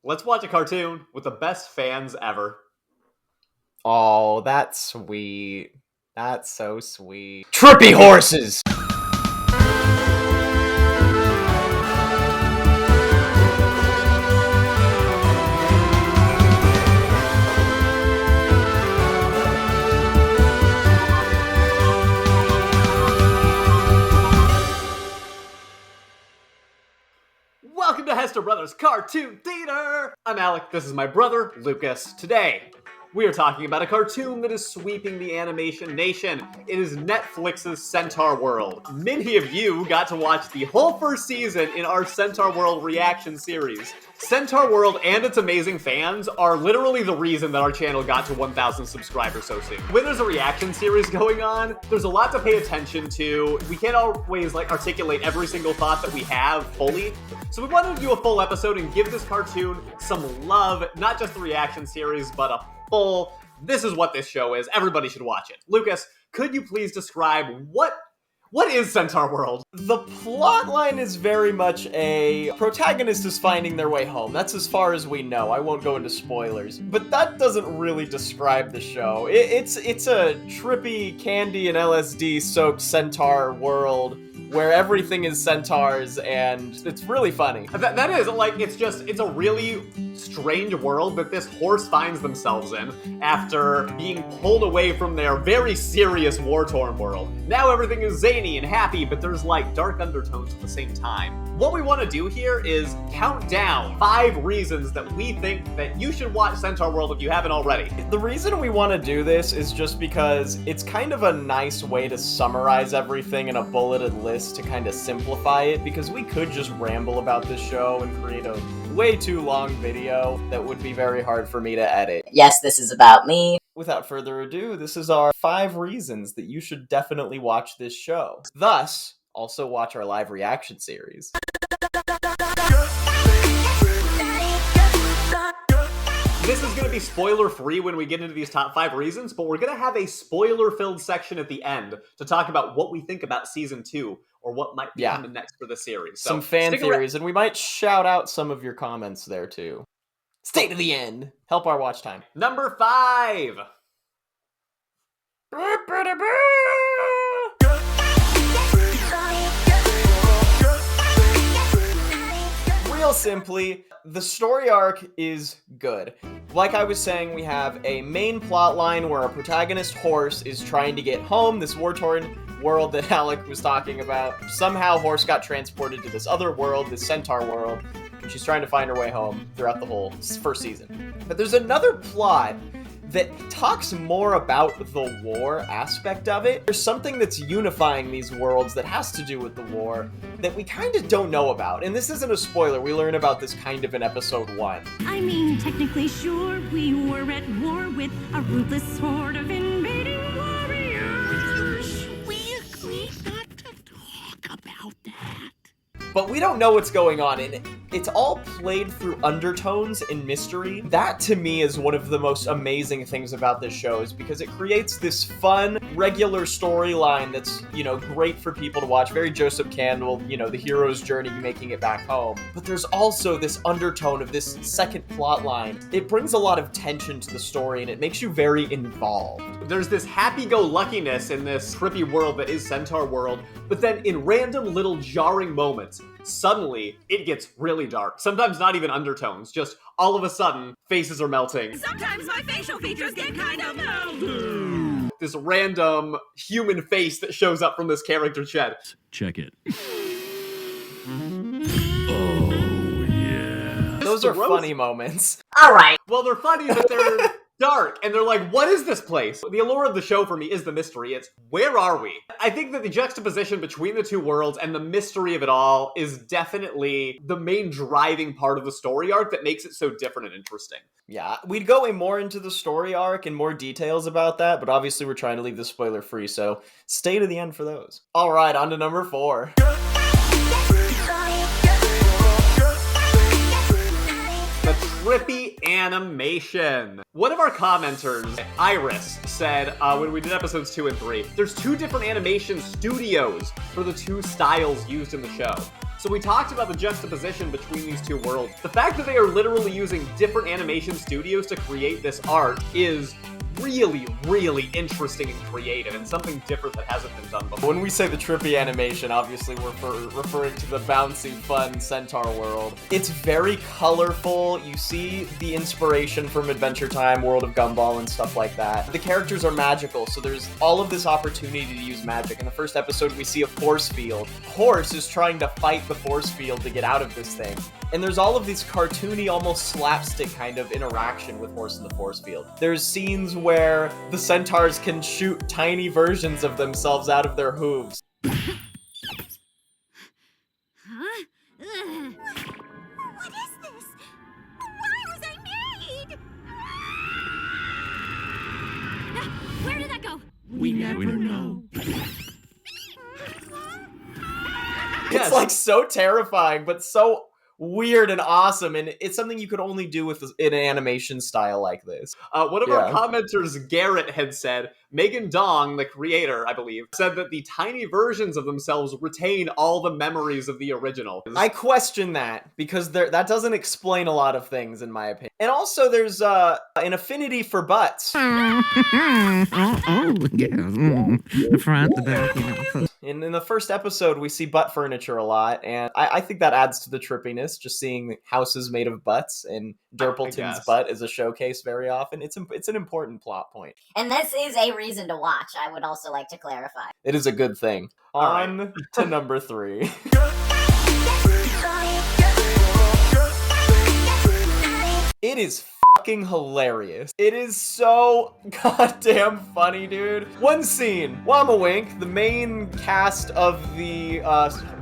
Let's watch a cartoon with the best fans ever. Oh, that's sweet. That's so sweet. Trippy horses! Welcome to Hester Bros Cartoon Theater! I'm Alec, this is my brother, Lucas. Today, we are talking about a cartoon that is sweeping the animation nation. It is Netflix's Centaurworld. Many of you got to watch the whole first season in our Centaurworld reaction series. Centaurworld and its amazing fans are literally the reason that our channel got to 1,000 subscribers so soon. When there's a reaction series going on, there's a lot to pay attention to. We can't always articulate every single thought that we have fully. So we wanted to do a full episode and give this cartoon some love, not just the reaction series, but a full, this is what this show is. Everybody should watch it. Lucas, could you please describe what is Centaurworld? The plot line is very much a protagonist is finding their way home. That's as far as we know. I won't go into spoilers. But that doesn't really describe the show. It's a trippy candy and LSD soaked centaur world where everything is centaurs, and it's really funny. That is, it's a really strange world that this horse finds themselves in after being pulled away from their very serious war-torn world. Now everything is zany and happy, but there's dark undertones at the same time. What we want to do here is count down 5 reasons that we think that you should watch Centaurworld if you haven't already. The reason we want to do this is just because it's kind of a nice way to summarize everything in a bulleted list to kind of simplify it, because we could just ramble about this show and create a way too long video that would be very hard for me to edit. Yes, this is about me. Without further ado, this is our 5 reasons that you should definitely watch this show. Thus, also watch our live reaction series. This is going to be spoiler-free when we get into these top 5 reasons, but we're going to have a spoiler-filled section at the end to talk about what we think about Season 2, or what might be coming next for the series. So some fan theories, and we might shout out some of your comments there, too. Stay to the end. Help our watch time. Number 5! Real simply, the story arc is good. Like I was saying, we have a main plot line where our protagonist Horse is trying to get home, this war-torn world that Alec was talking about. Somehow Horse got transported to this other world, this centaur world, and she's trying to find her way home throughout the whole first season. But there's another plot that talks more about the war aspect of it. There's something that's unifying these worlds that has to do with the war that we kind of don't know about. And this isn't a spoiler, we learn about this kind of in episode 1. I mean, technically sure, we were at war with a ruthless horde of invading warriors. We agreed not to talk about that. But we don't know what's going on, and it's all played through undertones and mystery. That, to me, is one of the most amazing things about this show, is because it creates this fun, regular storyline that's, great for people to watch. Very Joseph Campbell, the hero's journey making it back home. But there's also this undertone of this second plot line. It brings a lot of tension to the story, and it makes you very involved. There's this happy-go-luckiness in this trippy world that is Centaurworld, but then in random little jarring moments, suddenly it gets really dark. Sometimes not even undertones, just all of a sudden, faces are melting. Sometimes my facial features get kind of melted. This random human face that shows up from this character shed. Check it. Those are funny moments. Alright. Well, they're funny, but they're dark, and they're like, what is this place? The allure of the show for me is the mystery. It's, where are we? I think that the juxtaposition between the two worlds and the mystery of it all is definitely the main driving part of the story arc that makes it so different and interesting. Yeah, we'd go more into the story arc and more details about that, but obviously we're trying to leave this spoiler free, so stay to the end for those. Alright, on to number 4. The trippy animation. One of our commenters, Iris, said when we did episodes 2 and 3, there's 2 different animation studios for the 2 styles used in the show. So we talked about the juxtaposition between these two worlds. The fact that they are literally using different animation studios to create this art is really, really interesting and creative, and something different that hasn't been done before. When we say the Trippy animation, obviously we're referring to the bouncy, fun Centaurworld. It's very colorful. You see the inspiration from Adventure Time, World of Gumball, and stuff like that. The characters are magical, so there's all of this opportunity to use magic. In the first episode, we see a force field. Horse is trying to fight the force field to get out of this thing. And there's all of these cartoony, almost slapstick kind of interaction with Horse in the force field. There's scenes where the centaurs can shoot tiny versions of themselves out of their hooves. Huh? Ugh. What is this? Why was I made? Where did that go? We never know. It's like so terrifying, but so weird and awesome, and it's something you could only do with in an animation style like this. One of our commenters, Garrett, had said, Megan Dong, the creator, I believe, said that the tiny versions of themselves retain all the memories of the original. I question that, because that doesn't explain a lot of things, in my opinion. And also, there's an affinity for butts. Oh, yes. The front, the back, you know. In the first episode, we see butt furniture a lot, and I think that adds to the trippiness, just seeing houses made of butts, and Derpleton's butt is a showcase very often. It's an important plot point. And this is a reason to watch, I would also like to clarify. It is a good thing. On to number 3. It is fucking hilarious. It is so goddamn funny, dude. One scene, Wamawink, the main cast of the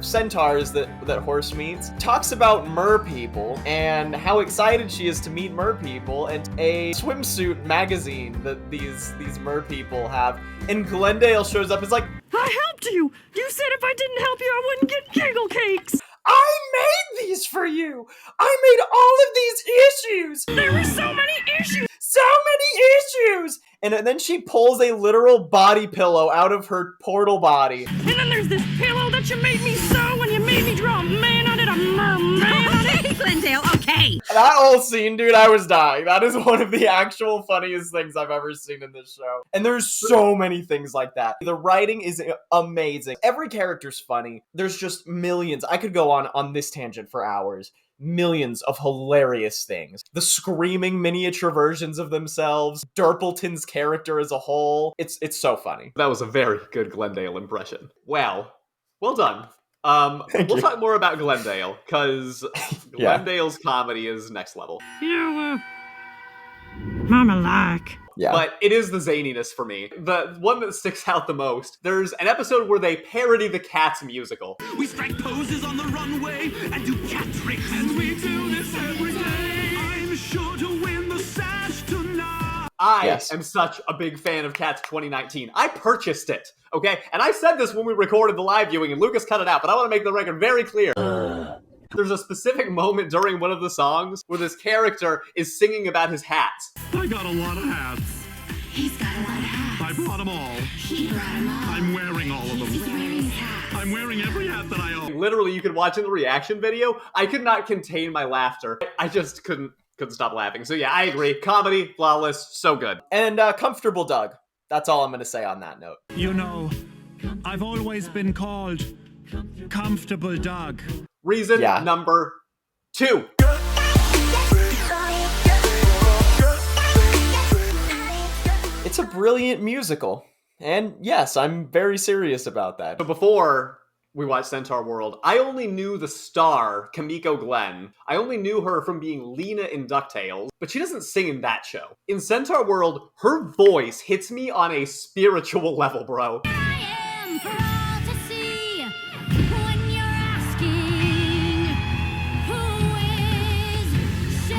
centaurs that Horse meets, talks about mer people and how excited she is to meet mer people, and a swimsuit magazine that these mer people have. And Glendale shows up, is like, I helped you! You said if I didn't help you, I wouldn't get giggle cakes! I made these for you! I made all of these issues! There were so many issues! So many issues! And then she pulls a literal body pillow out of her portal body. And then there's this pillow that you made me sew, and you made me draw a man on it, a merman on it. Okay, Glendale, okay. That whole scene, dude, I was dying. That is one of the actual funniest things I've ever seen in this show. And there's so many things like that. The writing is amazing. Every character's funny. There's just millions. I could go on this tangent for hours. Millions of hilarious things. The screaming miniature versions of themselves, Derpleton's character as a whole. It's so funny. That was a very good Glendale impression. Well done. We'll talk more about Glendale, because Glendale's comedy is next level. You know, Mama like. Yeah. But it is the zaniness for me. The one that sticks out the most, there's an episode where they parody the Cats musical. We strike poses on the runway and do cat tricks. And we do this every day. I'm sure to win the sash tonight. I am such a big fan of Cats 2019. I purchased it, okay? And I said this when we recorded the live viewing, and Lucas cut it out, but I want to make the record very clear. There's a specific moment during one of the songs where this character is singing about his hats. I got a lot of hats. He's got a lot of hats. I brought them all. He brought them all. I'm wearing all of them. He's wearing hats. I'm wearing every hat that I own. Literally, you could watch in the reaction video. I could not contain my laughter. I just couldn't stop laughing. So yeah, I agree. Comedy, flawless, so good. And Comfortable Doug. That's all I'm going to say on that note. You know, I've always been called Comfortable Doug. Reason number 2. It's a brilliant musical. And yes, I'm very serious about that. So before we watched Centaurworld, I only knew the star, Kamiko Glenn. I only knew her from being Lena in DuckTales, but she doesn't sing in that show. In Centaurworld, her voice hits me on a spiritual level, bro. I am for all to see when you're asking who is Shay.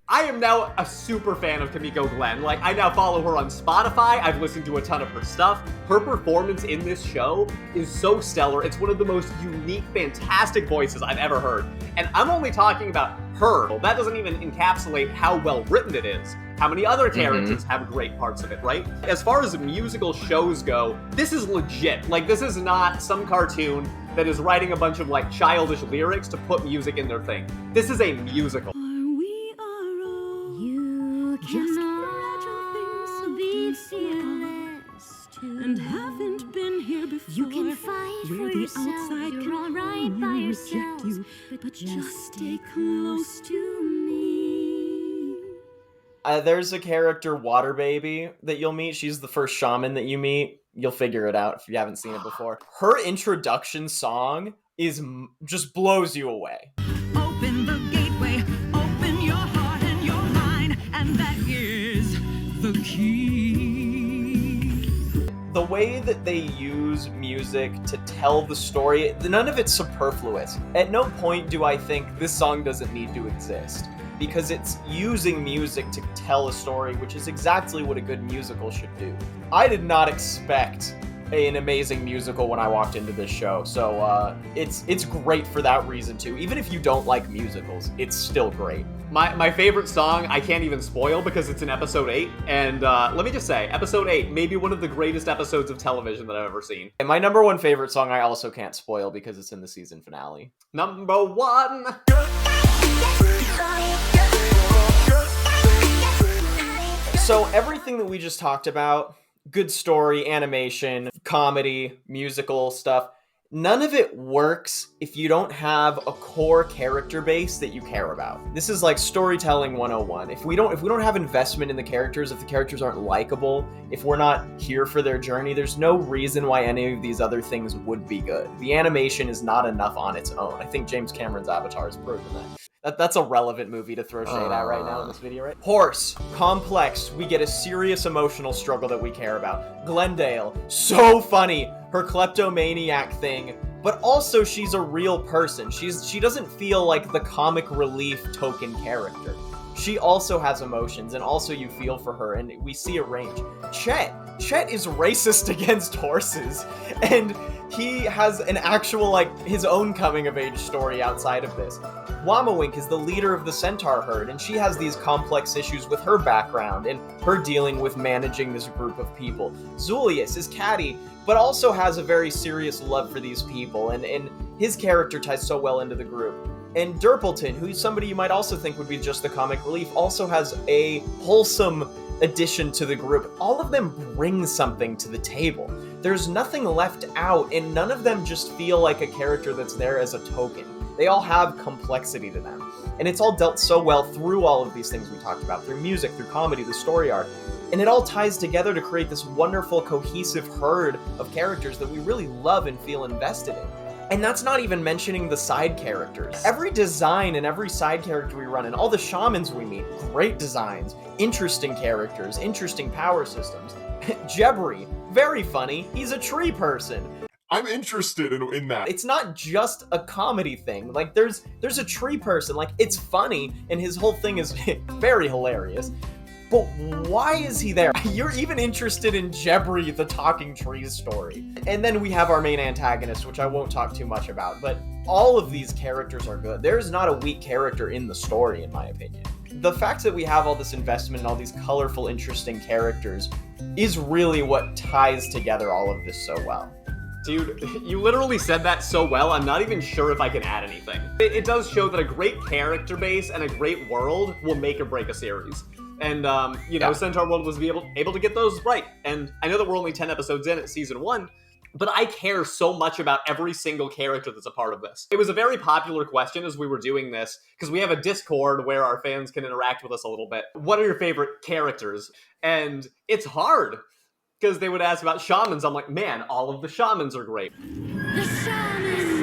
I am now a super fan of Kamiko Glenn. Like, I now follow her on Spotify. I've listened to a ton of her stuff. Her performance in this show is so stellar. It's one of the most unique, fantastic voices I've ever heard. And I'm only talking about her. That doesn't even encapsulate how well written it is. How many other characters have great parts of it, right? As far as musical shows go, this is legit. Like, this is not some cartoon that is writing a bunch of, like, childish lyrics to put music in their thing. This is a musical. We are all you just fragile things, be fearless too. And haven't been here before. You can fight for yourself. You're all right by yourselves, but just stay close to me. There's a character, Water Baby, that you'll meet. She's the first shaman that you meet. You'll figure it out if you haven't seen it before. Her introduction song is just blows you away. Open the gateway, open your heart and your mind, and that is the key. The way that they use music to tell the story, none of it's superfluous. At no point do I think this song doesn't need to exist, because it's using music to tell a story, which is exactly what a good musical should do. I did not expect an amazing musical when I walked into this show, so it's great for that reason too. Even if you don't like musicals, it's still great. My favorite song, I can't even spoil because it's in episode 8, and let me just say, episode 8 may be one of the greatest episodes of television that I've ever seen. And my number one favorite song I also can't spoil because it's in the season finale. Number 1! So everything that we just talked about, good story, animation, comedy, musical stuff, none of it works if you don't have a core character base that you care about. This is like storytelling 101. If we don't have investment in the characters, if the characters aren't likable, if we're not here for their journey, there's no reason why any of these other things would be good. The animation is not enough on its own. I think James Cameron's Avatar has proven that. That's a relevant movie to throw shade at right now in this video, right? Horse, complex, we get a serious emotional struggle that we care about. Glendale, so funny, her kleptomaniac thing, but also she's a real person. She doesn't feel like the comic relief token character. She also has emotions, and also you feel for her, and we see a range. Chet is racist against horses, and he has an actual, like, his own coming-of-age story outside of this. Wamawink is the leader of the centaur herd, and she has these complex issues with her background and her dealing with managing this group of people. Zulius is catty, but also has a very serious love for these people, and his character ties so well into the group. And Durpleton, who's somebody you might also think would be just the comic relief, also has a wholesome addition to the group. All of them bring something to the table. There's nothing left out, and none of them just feel like a character that's there as a token. They all have complexity to them. And it's all dealt so well through all of these things we talked about, through music, through comedy, the story arc. And it all ties together to create this wonderful, cohesive herd of characters that we really love and feel invested in. And that's not even mentioning the side characters. Every design and every side character we run in, all the shamans we meet, great designs, interesting characters, interesting power systems. Jebri, very funny, he's a tree person. I'm interested in that. It's not just a comedy thing. Like, there's a tree person. Like, it's funny, and his whole thing is very hilarious. But why is he there? You're even interested in Jebri, the talking trees story. And then we have our main antagonist, which I won't talk too much about, but all of these characters are good. There's not a weak character in the story, in my opinion. The fact that we have all this investment and all these colorful, interesting characters is really what ties together all of this so well. Dude, you literally said that so well, I'm not even sure if I can add anything. It does show that a great character base and a great world will make or break a series. And, Centaurworld was able to get those right. And I know that we're only 10 episodes in at season 1, but I care so much about every single character that's a part of this. It was a very popular question as we were doing this, because we have a Discord where our fans can interact with us a little bit. What are your favorite characters? And it's hard, because they would ask about shamans. I'm like, man, all of the shamans are great. The shaman.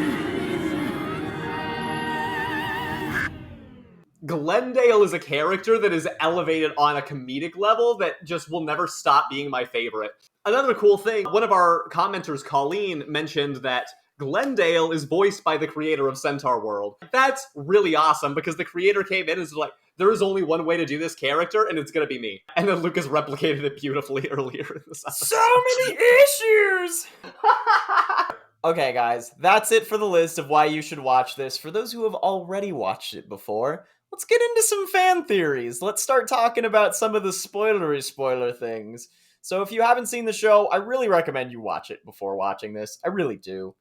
Glendale is a character that is elevated on a comedic level that just will never stop being my favorite. Another cool thing, one of our commenters, Colleen, mentioned that Glendale is voiced by the creator of Centaurworld. That's really awesome, because the creator came in and was like, there is only one way to do this character, and it's gonna be me. And then Lucas replicated it beautifully earlier in this episode. So many issues! Okay, guys, that's it for the list of why you should watch this. For those who have already watched it before, let's get into some fan theories. Let's start talking about some of the spoiler things. So if you haven't seen the show, I really recommend you watch it before watching this. I really do.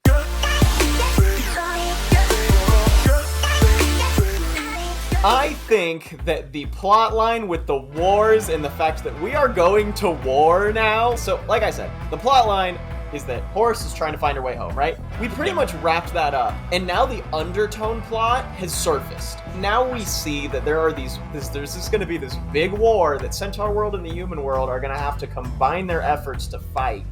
I think that the plot line with the wars and the fact that we are going to war now. So, like I said, the plot line is that Horse is trying to find her way home, right? We pretty much wrapped that up. And now the undertone plot has surfaced. Now we see that there's going to be this big war that Centaurworld and the human world are going to have to combine their efforts to fight.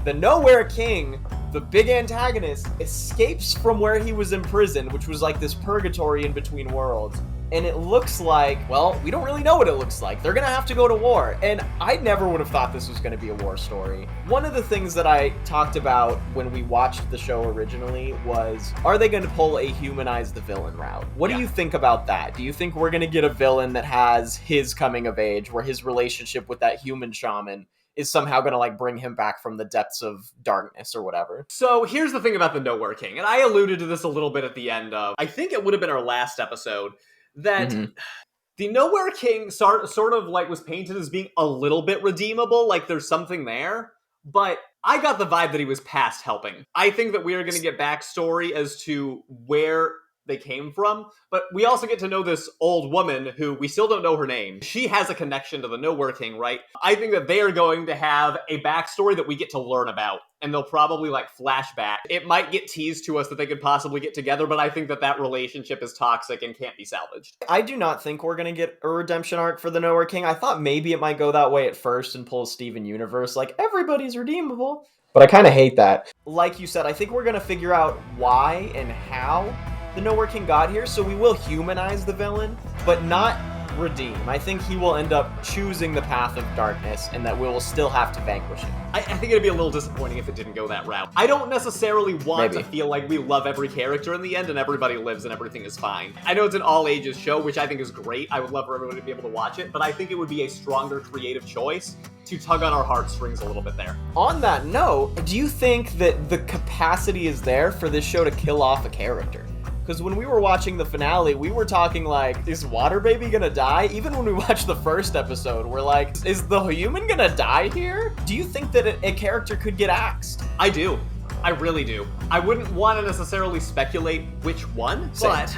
The Nowhere King, the big antagonist, escapes from where he was imprisoned, which was like this purgatory in between worlds. And it looks like, well, we don't really know what it looks like. They're gonna have to go to war. And I never would have thought this was gonna be a war story. One of the things that I talked about when we watched the show originally was, are they gonna pull a humanize the villain route? What do you think about that? Do you think we're gonna get a villain that has his coming of age, where his relationship with that human shaman is somehow gonna like bring him back from the depths of darkness or whatever? So here's the thing about the Nowhere King, and I alluded to this a little bit at the end of, I think it would have been our last episode, that the Nowhere King sort of like was painted as being a little bit redeemable, like there's something there, but I got the vibe that he was past helping. I think that we are going to get backstory as to where they came from, but we also get to know this old woman who we still don't know her name. She has a connection to the Nowhere King, right? I think that they are going to have a backstory that we get to learn about, and they'll probably like flashback. It might get teased to us that they could possibly get together, but I think that that relationship is toxic and can't be salvaged. I do not think we're going to get a redemption arc for the Nowhere King. I thought maybe it might go that way at first and pull Steven Universe, like everybody's redeemable. But I kind of hate that. Like you said, I think we're going to figure out why and how the Nowhere King got here, so we will humanize the villain, but not redeem. I think he will end up choosing the path of darkness, and that we will still have to vanquish him. I think it'd be a little disappointing if it didn't go that route. I don't necessarily want to feel like we love every character in the end and everybody lives and everything is fine. I know it's an all-ages show, which I think is great. I would love for everybody to be able to watch it, but I think it would be a stronger creative choice to tug on our heartstrings a little bit there. On that note, do you think that the capacity is there for this show to kill off a character? Because when we were watching the finale, we were talking like, is Water Baby gonna die? Even when we watched the first episode, we're like, is the human gonna die here? Do you think that a character could get axed? I do. I really do. I wouldn't want to necessarily speculate which one, but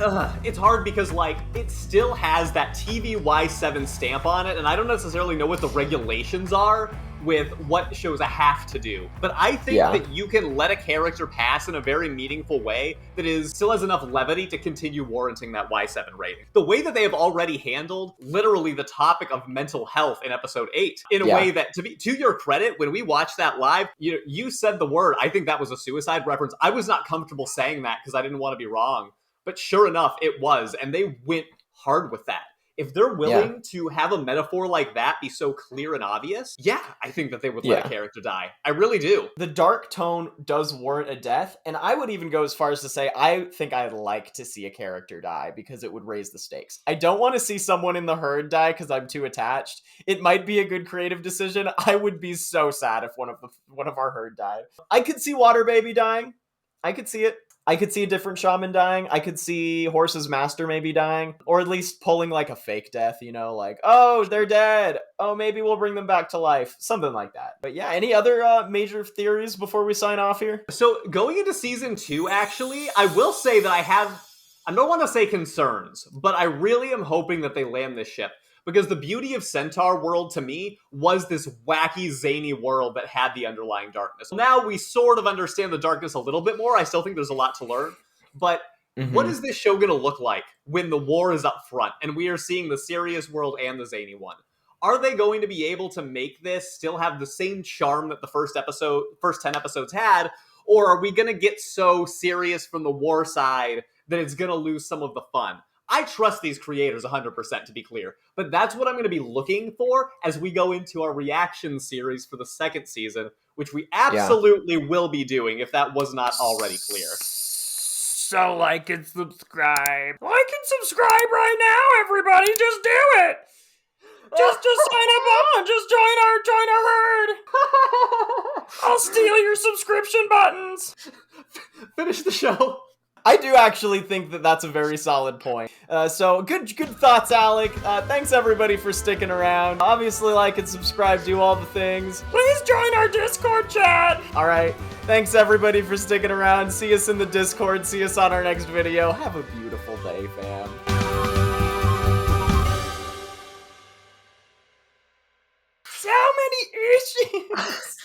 it's hard because, like, it still has that TVY7 stamp on it, and I don't necessarily know what the regulations are with what shows have to do. But I think that you can let a character pass in a very meaningful way that still has enough levity to continue warranting that Y7 rating. The way that they have already handled literally the topic of mental health in episode 8 in a way that, to your credit, when we watched that live, you said the word, I think that was a suicide reference. I was not comfortable saying that because I didn't want to be wrong, but sure enough, it was, and they went hard with that. If they're willing to have a metaphor like that be so clear and obvious, I think that they would let a character die. I really do. The dark tone does warrant a death, and I would even go as far as to say I think I'd like to see a character die because it would raise the stakes. I don't want to see someone in the herd die because I'm too attached. It might be a good creative decision. I would be so sad if one of our herd died. I could see Water Baby dying. I could see it. I could see a different shaman dying. I could see Horse's master maybe dying. Or at least pulling like a fake death, like, oh, they're dead. Oh, maybe we'll bring them back to life. Something like that. But yeah, any other major theories before we sign off here? So going into season 2, actually, I will say that I don't want to say concerns, but I really am hoping that they land this ship. Because the beauty of Centaurworld, to me, was this wacky, zany world that had the underlying darkness. Now we sort of understand the darkness a little bit more. I still think there's a lot to learn. But what is this show going to look like when the war is up front and we are seeing the serious world and the zany one? Are they going to be able to make this still have the same charm that the first 10 episodes had? Or are we going to get so serious from the war side that it's going to lose some of the fun? I trust these creators 100%, to be clear, but that's what I'm going to be looking for as we go into our reaction series for the second season, which we absolutely will be doing if that was not already clear. So like and subscribe. Like and subscribe right now, everybody. Just do it. Just sign up on. Just join our herd. I'll steal your subscription buttons. Finish the show. I do actually think that that's a very solid point. So good thoughts, Alec. Thanks everybody for sticking around. Obviously, like and subscribe, do all the things. Please join our Discord chat. All right. Thanks everybody for sticking around. See us in the Discord. See us on our next video. Have a beautiful day, fam. So many issues.